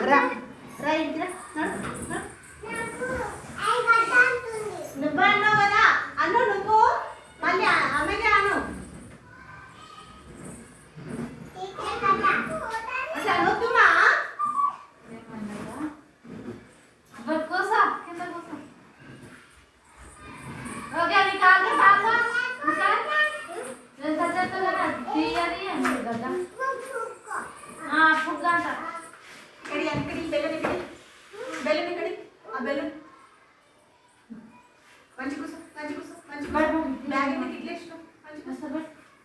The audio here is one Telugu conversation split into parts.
రా రా ఇంటిరా నువ్వు అన్నావు కదా అను నువ్వు మళ్ళీ అమ్మకి అను అసలు అనొద్దుమా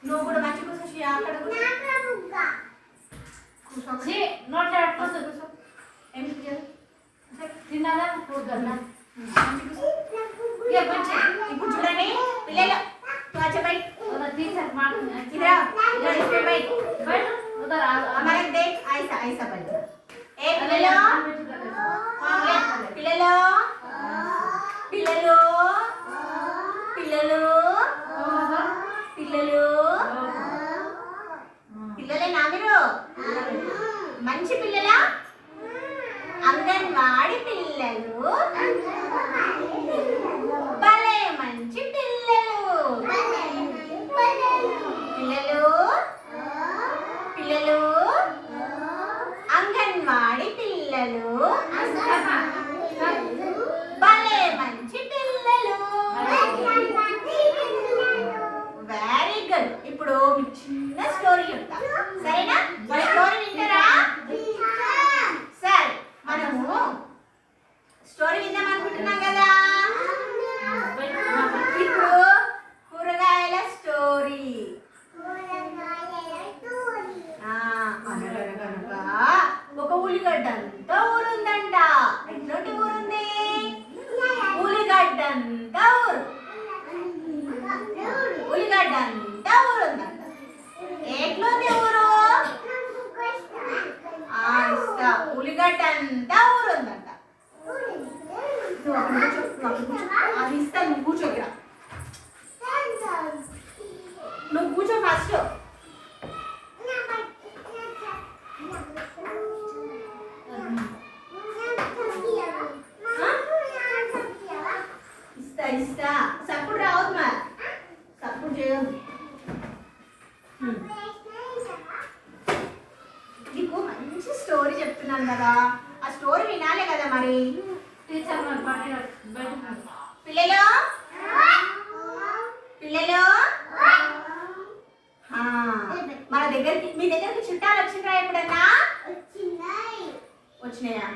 నువ్వు కూడా మంచి కూర్చో అక్కడ ఇప్పుడు చూడండి పిల్లలు ऐसा बन ए पिल्लो पिल्लो पिल्लो पिल्लो पिल्लो పిల్లలే నా మీరు మంచి పిల్లలా అంగన్వాడి పిల్లలు భలే మంచి పిల్లలు పిల్లలు పిల్లలు అంగన్వాడి పిల్లలు భలే మంచి పిల్లలు వెరీ గుడ్ ఇప్పుడు మీకు చిన్న స్టోరీ చెప్తా సరేనా స్టోరీ వింటారా సరే మనము స్టోరీ విందాం అనుకుంటున్నాం కదా ఇప్పుడు కూరగాయల స్టోరీ అనగనగా ఒక ఉల్లిగడ్డంత ఊరుందంట ఎట్లాంటి ఊరుంది ఉల్లిగడ్డంత ఊరు ఉల్లిగడ్డంత ఊరుందంట ఎట్లుంది ఊరు ఉల్లిగడ్డంత ఊరుందంట అది ఇస్తా నువ్వు కూర్చో ఇక్కడ నువ్వు కూర్చో ఫస్ట్ ఇస్తా ఇస్తా సప్పుడు రావద్దు మరి సప్పుడు చేయదు నీకు మంచి స్టోరీ చెప్తున్నాను కదా ఆ స్టోరీ వినాలి కదా మరి పిల్లలు పిల్లలు మన దగ్గరికి మీ దగ్గరికి చుట్టాలు వచ్చిందా ఎప్పుడన్నా వచ్చినాయా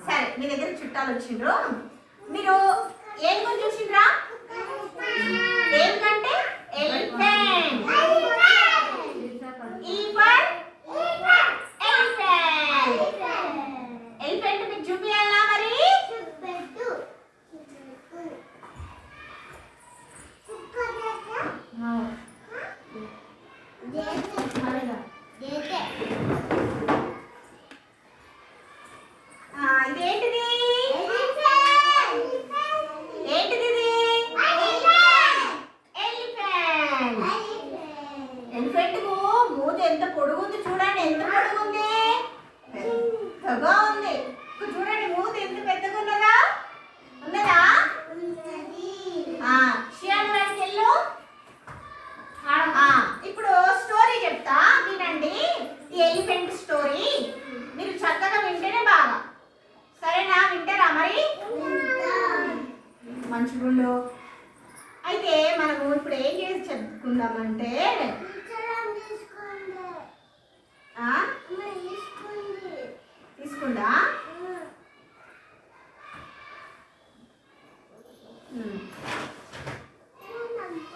సరే మీ దగ్గర చుట్టాలు వచ్చిండ్రు మీరు ఏం కొని చూసిండ్రా ఏంటంటే ఎలిఫెంట్ ఎలిఫెంట్ మీకు చూపియాలా మరి ఇదేంటిది ఏంటిది ఎలిఫెంట్ కు మూతి ఎంత పొడుగుంది చూడండి ఎంత పొడుగుంది పెద్దగా ఉంది చూడండి మూతి ఎంత పెద్దగా ఉన్నదా ఉన్నదా షియాన్ వాడికి వెళ్ళు ఇప్పుడు స్టోరీ చెప్తా వినండి ఈ ఎలిఫెంట్ స్టోరీ మీరు చక్కగా వింటేనే బాగా సరేనా వింటారా మరి మంచిగుండు అయితే మనము ఇప్పుడు ఏం చేసి చెప్పుకుందామంటే తీసుకుందా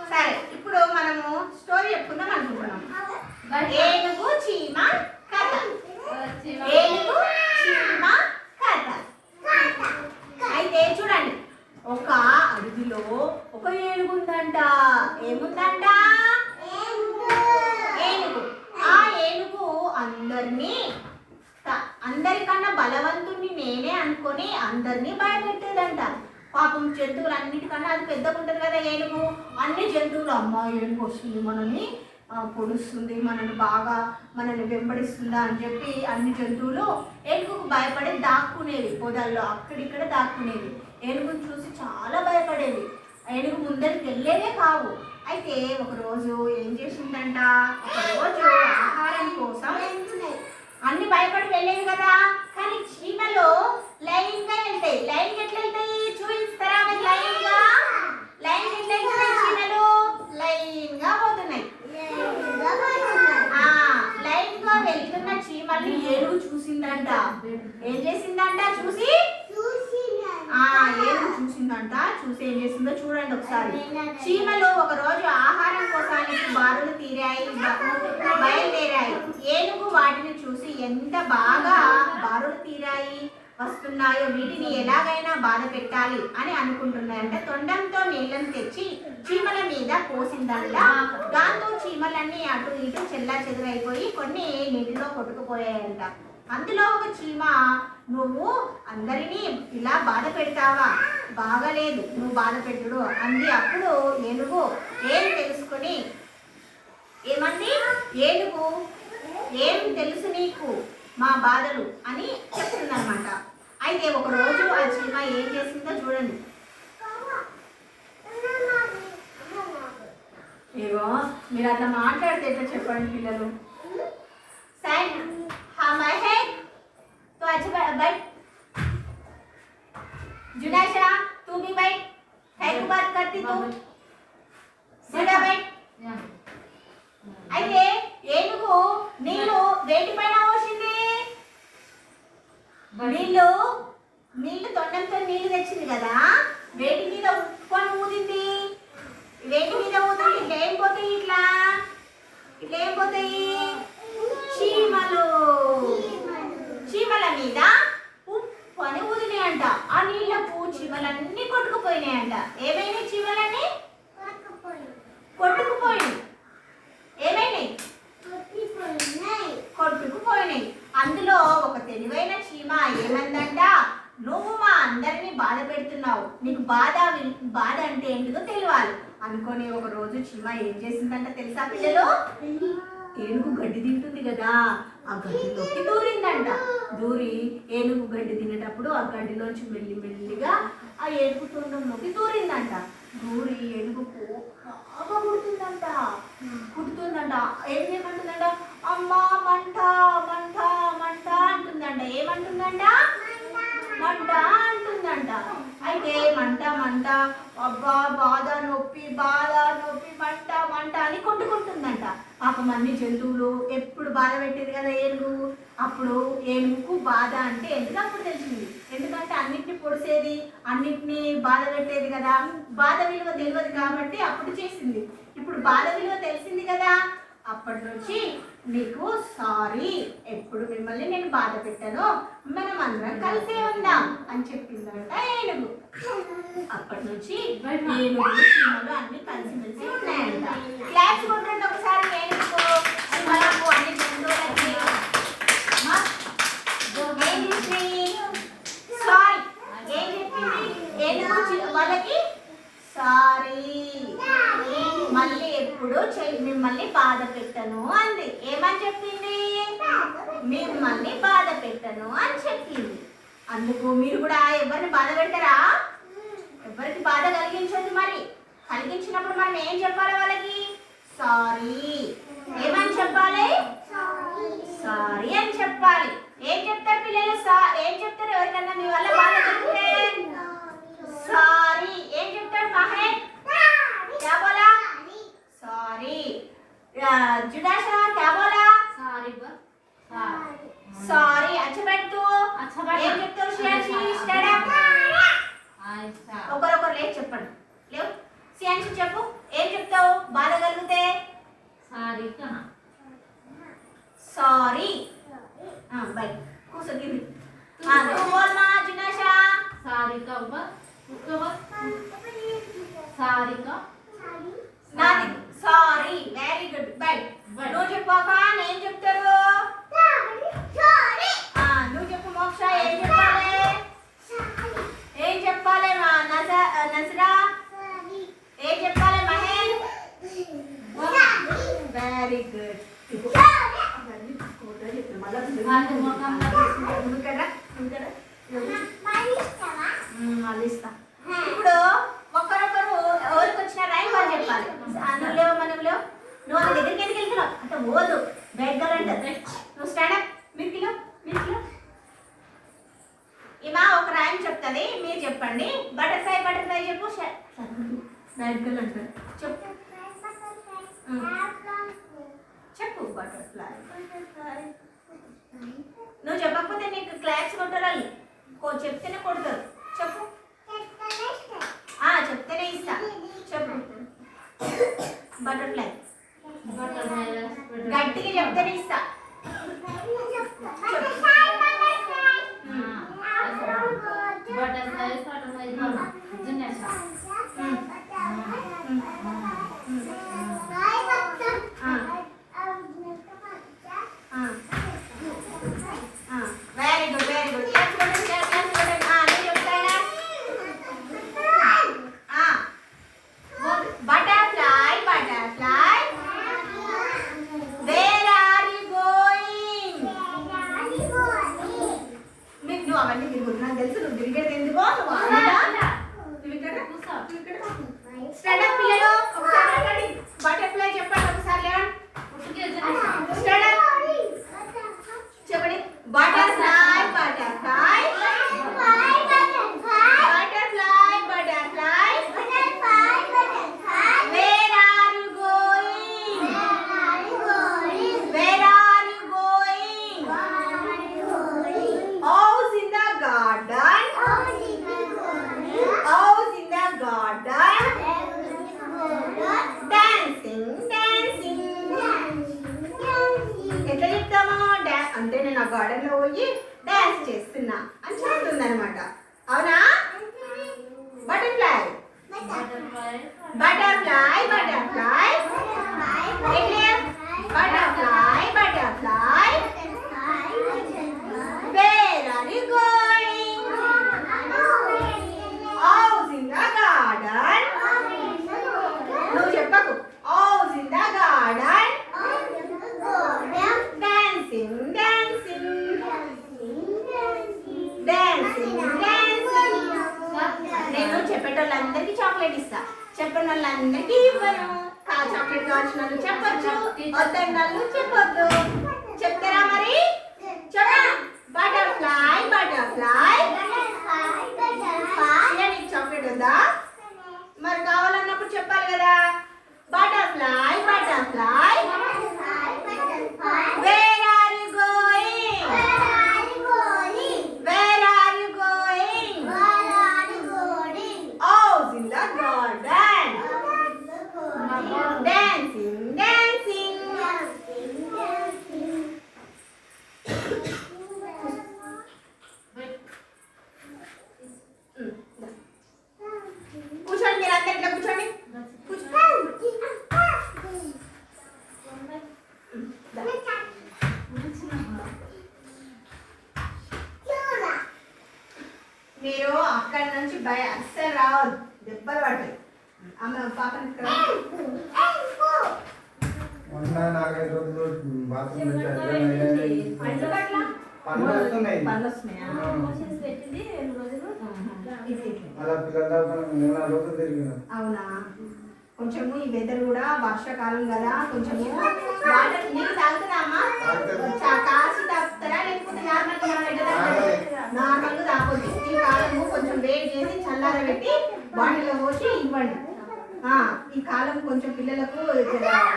సరే ఇప్పుడు మనము స్టోరీ చెప్పుకుందాం అనుకుంటున్నాం ఏనుగు చీమ కథ ఏనుగు చీమ కథ అయితే చూడండి ఒక అడవిలో ఒక ఏనుగు ఉందంట ఏముందంట ఏనుగు ఆ ఏనుగు అందరికన్నా బలవంతుణ్ణి నేనే అనుకొని అందరినీ భయపెట్టేదంట పాపం జంతువులు అన్నిటికన్నా అది పెద్దగా ఉంటుంది కదా ఏనుగు అన్ని జంతువులు అమ్మ ఏనుగు వస్తుంది మనల్ని పొడుస్తుంది, మనల్ని వెంబడిస్తుందా అని చెప్పి అన్ని జంతువులు ఏనుగుకు భయపడి దాక్కునేవి, పొదల్లో అక్కడిక్కడ దాక్కునేవి. ఏనుగును చూసి చాలా భయపడేవి. ఏనుగు ముందరికి వెళ్ళేవే కావు. అయితే ఒకరోజు ఏం చేసిందంట, ఒకరోజు ఆహారం కోసం అన్ని భయపడి వెళ్ళేవి కదా, కానీ చీమలు లైన్గా వెళ్తాయి. లైన్కి ఎట్లా వెళ్తాయి చూపిస్తారా? లైన్గా ఎట్లా వెళ్తున్నాయి చీమలు? లైన్గా పోతున్నాయి. లైన్గా వెళ్తున్న చీమల్ని ఏనుగు చూసిందంట. ఏం చేసిందంట? ఏనుగు చూసిందంట. చూసి ఏం చేసిందో చూడండి ఒకసారి. చీమలు ఒకరోజు ఆహారం కోసానికి బారులు బయలుదేరాయి. ఏనుగు వాటిని చూసి ఎంత బాగా బారులు తీరాయి వస్తున్నాయో, వీటిని ఎలాగైనా బాధ పెట్టాలి అని అనుకుంటున్నాయంట. తొండంతో నీళ్ళను తెచ్చి చీమల మీద పోసిందంట. దాంతో చీమలన్నీ అటు ఇటు చెల్లా చెదురైపోయి కొన్ని నీటిలో కొట్టుకుపోయాయంట. అందులో ఒక చీమ, నువ్వు అందరినీ ఇలా బాధ పెడతావా? బాగలేదు నువ్వు బాధ పెట్టుడు అంది. అప్పుడు ఏనుగు ఏం తెలుసుకొని ఏమంది? ఏనుగు ఏం తెలుసు నీకు మా బాధలు అని చెప్తుందన్నమాట. అయితే ఒకరోజు ఆ చీమ ఏం చేసిందో చూడండి. ఏవో మీరు అట్లా మాట్లాడితే ఎట్లా చెప్పండి పిల్లలు? సైడ్ तो अच्छा बैठ जुनाशा, तू भी बैठ। है को बात करती तू सीधा बैठ। అయితే ఏనుగు నీళ్ళు వేటి పైన పోసింది? నీళ్ళు తొండంతో నీళ్ళు తెచ్చింది కదా, వేటి మీద ఉప్పుకొని ఊదింది. వేటి మీద ఊదింది ఇట్లా ఏం పోతాయి? ఇట్లా ఏం పోతాయి? చీమల మీద ఉప్పు అని ఊదినాయంట. ఆ నీళ్ళకు చీమలన్నీ కొట్టుకుపోయినాయంట. ఏమైనాయి? చీమలన్నీ కొట్టుకుపోయినాయి. ఏమైనాయి? కొట్టుకుపోయినాయి. అందులో ఒక తెలివైన చీమ ఏమందంట, నువ్వు మా అందరినీ బాధ పెడుతున్నావు, నీకు బాధ అంటే ఏంటిదో తెలియాలి అనుకొని ఒక రోజు చీమ ఏం చేసిందంట తెలుసా పిల్లలు? ఏనుగు గడ్డి తింటుంది కదా, ఆ గడ్డిలోకి దూరిందంట. దూరి ఏనుగు గడ్డి తినేటప్పుడు ఆ గడ్డిలోంచి మెల్లిగా ఆ ఏనుగు తొండంలోకి దూరిందంట. దూరి ఏనుగుకు బాగా కుడుతుందంట. ఏం చేయమంటుందంట? అమ్మా మంట మంట మంట అంటుందంట. ఏమంటుందంట? మంట అంటుందంట. అయితే మంట మంట, అబ్బా బాధ నొప్పి మంట మంట అని కొట్టుకుంటుందంట. పాపం అన్ని జంతువులు ఎప్పుడు బాధ పెట్టేది కదా ఏనుగు. అప్పుడు ఏనుగుకు బాధ అంటే ఎందుకు అప్పుడు తెలిసింది. ఎందుకంటే అన్నిటిని పొడిసేది, అన్నిటినీ బాధ పెట్టేది కదా. బాధ విలువ తెలియదు కాబట్టి అప్పుడు చేసింది. ఇప్పుడు బాధ విలువ తెలిసింది కదా, అప్పటి నుంచి నీకు సారీ, ఎప్పుడు మిమ్మల్ని నేను బాధ పెట్టాను, మనం అందరం కలిసే ఉందాం అని చెప్పిందంట ఏనుగు. అప్పటి నుంచి ఏనుగు చీమలు అన్ని కలిసిమెలిసి ఉన్నాయంట. క్లాప్స్ కొట్టండి ఒకసారి ఏనుగు చీమలకు అన్ని జంతువులకి. ఏం చేసింది? సారీ ఏం చెప్పింది ఏనుగు వాళ్ళకి? సారీ, మళ్ళీ ఎప్పుడు మిమ్మల్ని బాధ పెట్టను అంది. ఏమని చెప్పింది? మిమ్మల్ని బాధ పెట్టను అని చెప్పింది. అందుకు మీరు కూడా ఎవరిని బాధ పెడతారా? ఎవరికి బాధ కలిగించొద్దు. మరి కలిగించినప్పుడు మనం ఏం చెప్పాలి వాళ్ళకి? సారీ. ఏమని చెప్పాలి? సారీ అని చెప్పాలి. ఏం చెప్తారు పిల్లలు? ఏం చెప్తారు ఎవరికన్నా మీ వల్ల బాధ కలిగితే? సారీ. ఏం చెప్తాడు మహేష్? क्या बोला? सॉरी। जुडाशा क्या बोला? सॉरी। अच्छा बैठ तू। अच्छा बैठ। ఏం చెప్తావు సియాన్షి? Stand up. ఒకరొకరు లేచి చెప్పండి. లేవు సియాన్షి చెప్పు. ఏం చెప్తావు బాధ కలిగితే? సారీ కహా. సారీ. బై కూసోకింది. तू बोल ना जुडाशा. सारी का ऊपर सारी का నాది సారీ. Very good. బై నువ్వు చెప్పాక నేను చెప్తారు. నువ్వు చెప్పు మోక్ష. ఏం చెప్పాలి? ఏం చెప్పాలి నజరా? ఏం చెప్పాలి మహేష్? వెరీ మళ్ళీ ఇస్తా. ఇప్పుడు ఒక్కరొక్కరు ఎవరికి వచ్చిన రైమ్ వాళ్ళు చెప్పాలి. నువ్వు లేవు మనం లేవు, నువ్వు వాళ్ళ దగ్గరికి ఎందుకు వెళ్తున్నావు అంటే ఓదు బయట అంటారు. నువ్వు స్టాండప్ మీరు ఇమా ఒక రైమ్ చెప్తుంది, మీరు చెప్పండి. బటర్ఫ్లై బటర్ఫ్లై చెప్పు. బయట గర్ల్ అంటారు. చెప్పు చెప్పు బటర్ఫ్లై. నువ్వు చెప్పకపోతే నీకు క్లాప్స్ కొట్టారు వాళ్ళు. చెప్తేనే కొడతారు. చెప్పు. చెప్తేనే ఇస్తా. చెప్పు బటర్ఫ్లై. గట్టిగా చెప్తేనే ఇస్తా. Very good very good. Butterfly butterfly where are you going. మీకు నువ్వు అవన్నీ తిరుగుతుంది నాకు తెలుసు. నువ్వు తిరిగేది ఎందుకో స్టాండప్ పిల్లలు ఒకసారి బటర్ఫ్లై చెప్పండి. ఒకసారి లేవండి. స్టాండప్ చెప్పండి. Butterfly butterfly butterfly butterfly where are you going. Where are you going. House in the garden. House in the garden. Dancing dancing. ఎట్లా చెప్తామో అంటే నేను ఆ గార్డెన్ లో పోయి డాన్స్ చేస్తున్నా అని చెప్తుంది అనమాట. అవునా? Butterfly butterfly butterfly butterfly butterfly where are you going. House in the garden. నువ్వు చెప్పకు. House in the garden. Dancing dancing dancing dancing. నేను చెప్పేటోళ్ళందరికీ చాక్లెట్ ఇస్తా, చెప్పిన వాళ్ళందరికీ ఇవ్వను. చాక్లెట్ కావాల్సిన వాళ్ళు చెప్పొచ్చు, వద్దన్న వాళ్ళు చెప్పొద్దు. చెప్తారా మరి? చెప్పండి. Butterfly butterfly. నీకు చాక్లెట్ వద్దా? మరి కావాలన్నప్పుడు చెప్పాలి కదా. Butterfly butterfly where are you going. Where are you going. House in the garden. Dancing dancing. కూర్చోండి మీరు అందరు ఇట్లా కూర్చోండి. మీరు అక్కడి నుంచి అస్సలు రావద్దు, దెబ్బలు పడతాయి. ఆమె పాపని అవునా? కొంచెము ఈ వెదర్ కూడా వర్షాకాలం కదా, కొంచెము వాటర్ నీళ్ళు తాగుతుందా అమ్మా? కాసి తాగుతారా లేకపోతే నార్మల్గా తాగొద్దు. ఈ కాలము కొంచెం వేడి చేసి చల్లారబెట్టి బాటిల్లో పోసి ఇవ్వండి. ఈ కాలం కొంచెం పిల్లలకు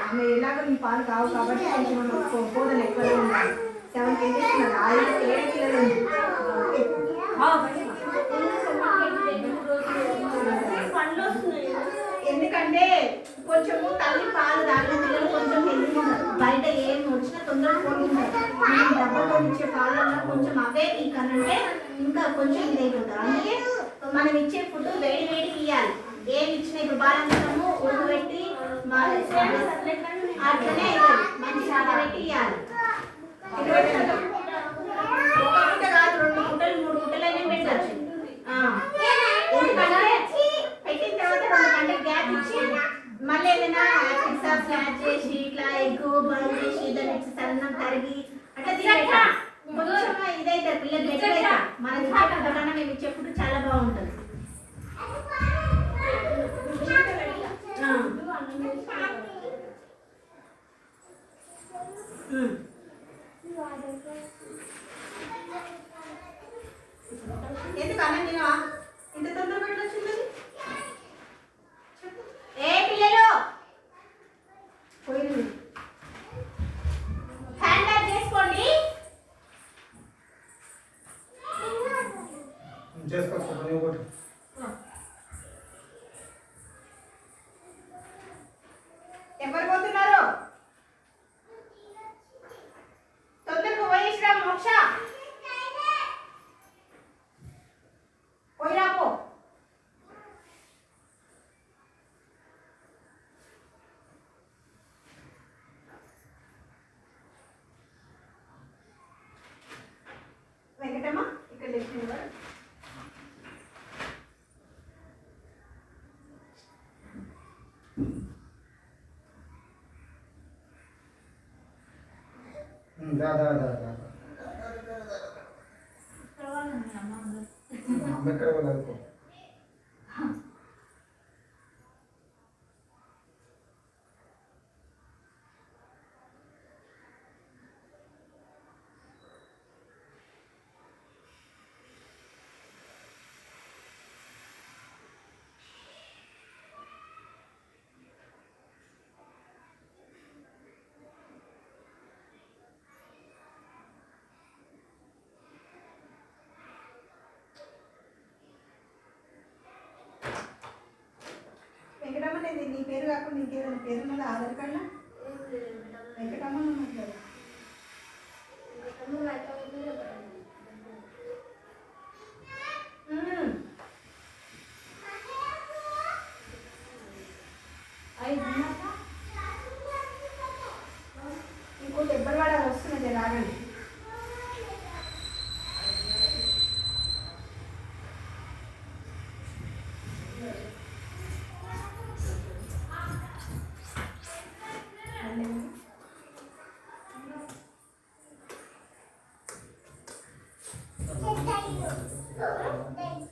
ఆమె ఎలాగో ఈ పాలు కావు కాబట్టి కొంచెం పోదలు ఎక్కువగా ఉండాలి. 7 kgs ఉన్నారు, 7 కిలోలు ఉంది. ఎందుకంటే కొంచెము తల్లి పాలు తాగిన పిల్లలు కొంచెం హెల్తీ ఉన్నారు. బయట ఏం వచ్చినా తొందరగా పోతుంటారు. మనం డబ్బుతో ఇచ్చే పాలల్లో కొంచెం అవే వీకనంటే ఇంకా కొంచెం ఇదైపోతారు. అందుకే మనం ఇచ్చే ఫుడ్ వేడి వేడికి ఇవ్వాలి. ఏమి ఇచ్చినా ఇప్పుడు బాలంతము ఉడకబెట్టి అట్లనే అవుతుంది. మంచి పెట్టి ఇవ్వాలి. ఒక గుట్ట కాదు, 2 గుట్టలు 3 గుట్టలైనా పెట్టచ్చు. ఎందుకంటే పెట్టిన తర్వాత 2 గంటలు గ్యాప్ ఇచ్చి మళ్ళీ ఏదైనా యాడ్ చేసి ఇట్లా ఎగ్ బాయిల్ చేసి దాన్ని సన్నం తరిగి అట్లా తినట్లా పిల్లలు దగ్గర మన కన్నా మేము ఇచ్చే ఫుడ్ చాలా బాగుంటుంది. ఎందుకు అన్నం తినవా? ఇంత తొందర పెట్టి వచ్చింది ఏ పిల్లలు పోయింది. హ్యాండ్ బ్యాగ్ చేసుకోండి. ఎవరు పోతున్నారు? తొందరగా పోయేసిరా మోక్ష. పోయిరా పో. వెంకటమ్మ ఇక్కడ లేచిన వెంకటమ్మ. నేను నీ పేరు కాకుండా ఇంకేదైనా పేరు ఉన్నది ఆధార్ కార్డులో? వెంకటమ్మ ఉన్నట్లేదు. ఐదు